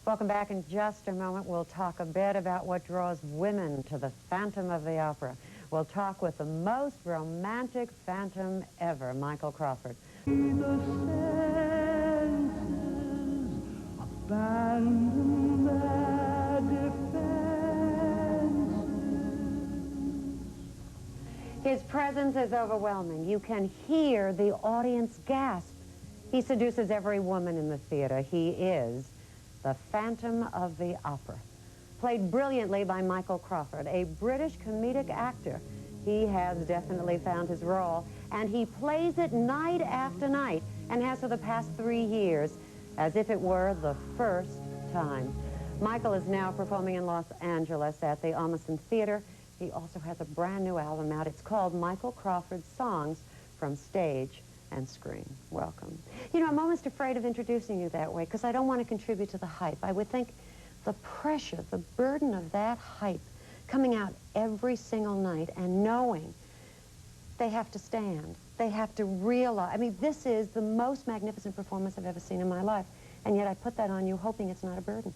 Welcome back. In just a moment, we'll talk a bit about what draws women to the Phantom of the Opera. We'll talk with the most romantic phantom ever, Micheal Crawford. The senses abandon their defenses. His presence is overwhelming. You can hear the audience gasp. He seduces every woman in the theater. He is the Phantom of the Opera, played brilliantly by Micheal Crawford, a British comedic actor. He has definitely found his role, and he plays it night after night, and has for the past 3 years, as if it were the first time. Micheal is now performing in Los Angeles at the Armisen Theater. He also has a brand new album out. It's called Micheal Crawford Songs from Stage and Screen. Welcome. You know, I'm almost afraid of introducing you that way because I don't want to contribute to the hype. I would think the pressure, the burden of that hype coming out every single night and knowing they have to stand, they have to realize. I mean, this is the most magnificent performance I've ever seen in my life, and yet I put that on you hoping it's not a burden.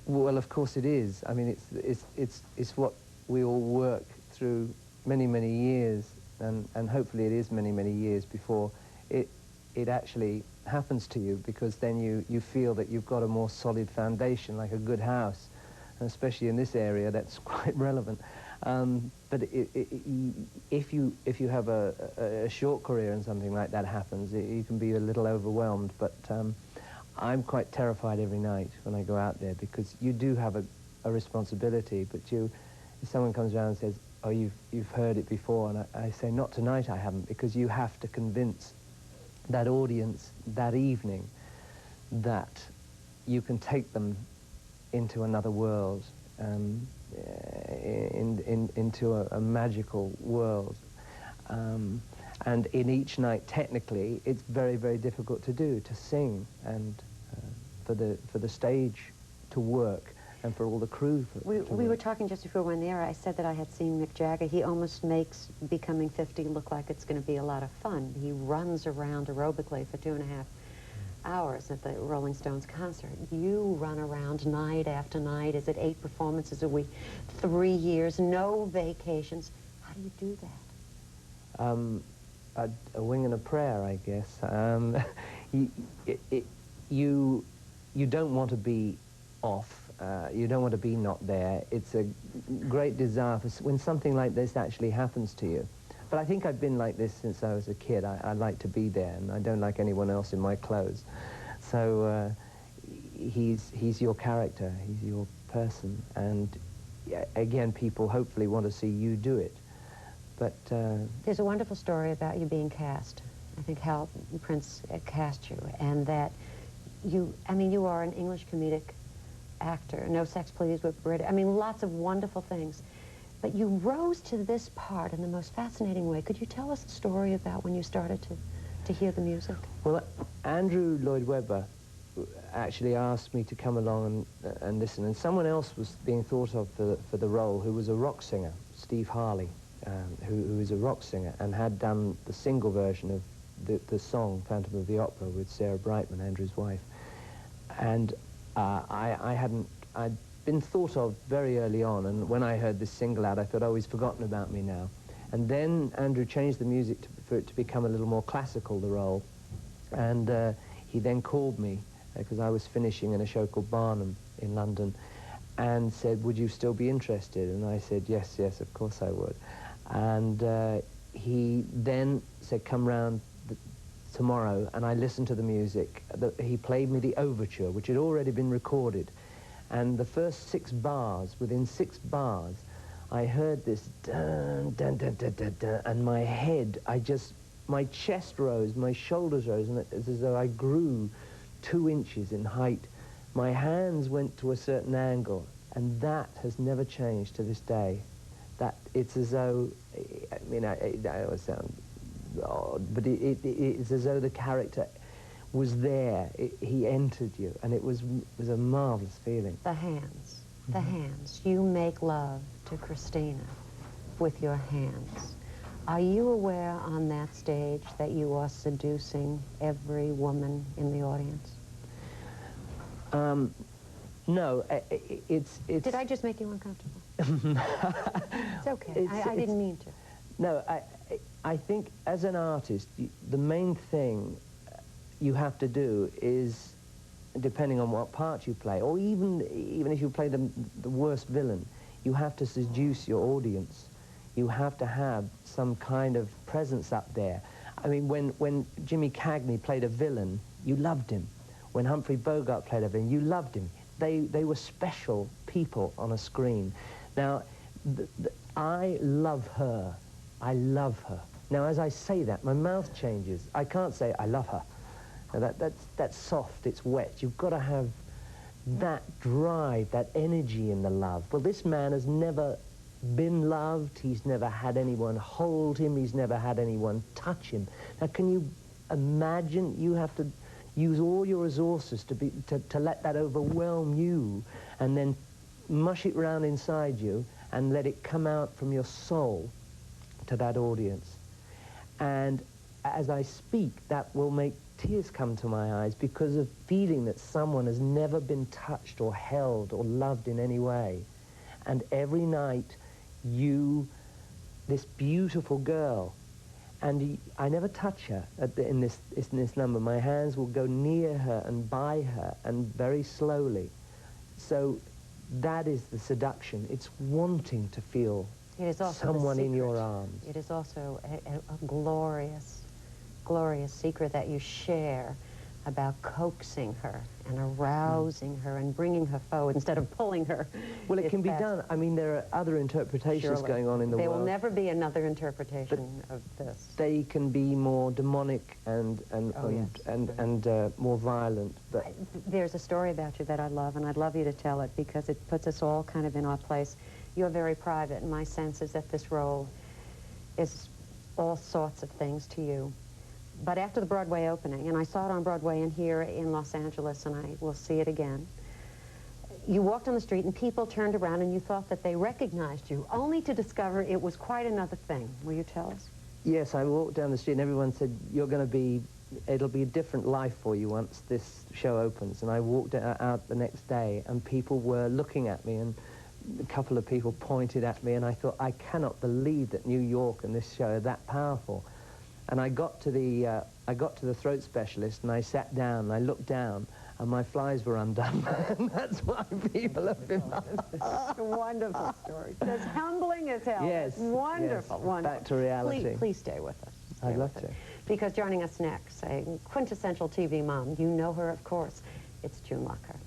Well, of course it is. I mean, it's what we all work through many, many years. And hopefully it is many, many years before it actually happens to you, because then you feel that you've got a more solid foundation, like a good house. And especially in this area, that's quite relevant. But if you have a short career and something like that happens, you can be a little overwhelmed. But I'm quite terrified every night when I go out there, because you do have a responsibility. But if someone comes around and says, "Oh, you've heard it before," and I say, "Not tonight, I haven't," because you have to convince that audience that evening that you can take them into another world, into a magical world. And in each night, technically, it's very, very difficult to do, to sing, and for the stage to work, and for all the crew We were talking just before we went there. I said that I had seen Mick Jagger. He almost makes becoming 50 look like it's going to be a lot of fun. He runs around aerobically for 2.5 hours at the Rolling Stones concert. You run around night after night. Is it 8 performances a week, 3 years, no vacations? How do you do that? A wing and a prayer, I guess. You don't want to be off. You don't want to be not there. It's a great desire for when something like this actually happens to you. But I think I've been like this since I was a kid. I like to be there, and I don't like anyone else in my clothes. So he's your character, he's your person, and again, people hopefully want to see you do it. But there's a wonderful story about you being cast. I think how Prince cast you, and that you are an English comedic actor, no sex please with Brit. I mean, lots of wonderful things. But you rose to this part in the most fascinating way. Could you tell us a story about when you started to hear the music? Well, Andrew Lloyd Webber actually asked me to come along and listen, and someone else was being thought of for the role, who was a rock singer, Steve Harley, who is a rock singer and had done the single version of the song Phantom of the Opera with Sarah Brightman, Andrew's wife. And I'd been thought of very early on, and when I heard this single out, I thought, oh, he's forgotten about me now. And then Andrew changed the music for it to become a little more classical, the role. And he then called me, because I was finishing in a show called Barnum in London, and said, would you still be interested? And I said, yes, of course I would. And he then said, come round tomorrow, and I listened to the music. He played me the overture, which had already been recorded. And the first 6 bars, within 6 bars, I heard this dun, dun, dun, dun, dun, dun, and my head, my chest rose, my shoulders rose, and it's as though I grew 2 inches in height. My hands went to a certain angle, and that has never changed to this day. That it's as though, I mean, I always sound odd, but it's as though the character was there. He entered you, and it was a marvelous feeling. The hands, the hands. You make love to Christina with your hands. Are you aware on that stage that you are seducing every woman in the audience? No, it's... Did I just make you uncomfortable? It's okay. I didn't mean to. No, I think as an artist, the main thing you have to do is, depending on what part you play, or even if you play the worst villain, you have to seduce your audience. You have to have some kind of presence up there. I mean, when Jimmy Cagney played a villain, you loved him. When Humphrey Bogart played a villain, you loved him. They were special people on a screen. Now, I love her. I love her. Now, as I say that, my mouth changes. I can't say, I love her. Now, that's soft, it's wet. You've got to have that drive, that energy in the love. Well, this man has never been loved. He's never had anyone hold him. He's never had anyone touch him. Now, can you imagine? You have to use all your resources to let that overwhelm you, and then mush it round inside you and let it come out from your soul to that audience. And as I speak, that will make tears come to my eyes because of feeling that someone has never been touched or held or loved in any way. And every night, this beautiful girl, and I never touch her in this number. My hands will go near her and by her, and very slowly. So that is the seduction. It's wanting to feel someone in your arms. It is also a glorious, glorious secret that you share about coaxing her and arousing her and bringing her forward instead of pulling her. Well, it can be done. I mean, there are other interpretations going on in the world. There will never be another interpretation of this. They can be more demonic and more violent. But there's a story about you that I love, and I'd love you to tell it because it puts us all kind of in our place. You're very private, and my sense is that this role is all sorts of things to you. But after the Broadway opening, and I saw it on Broadway and here in Los Angeles, and I will see it again, you walked on the street and people turned around and you thought that they recognized you, only to discover it was quite another thing. Will you tell us? Yes, I walked down the street and everyone said, it'll be a different life for you once this show opens. And I walked out the next day and people were looking at me, and a couple of people pointed at me, and I thought, I cannot believe that New York and this show are that powerful. And I got to the throat specialist, and I sat down, and I looked down, and my flies were undone. And that's why people have been... It's a wonderful story. It's humbling as hell. Yes. Wonderful, yes. wonderful. Back to reality. Please stay with us. I'd love to. Because joining us next, a quintessential TV mom, you know her, of course, it's June Lockhart.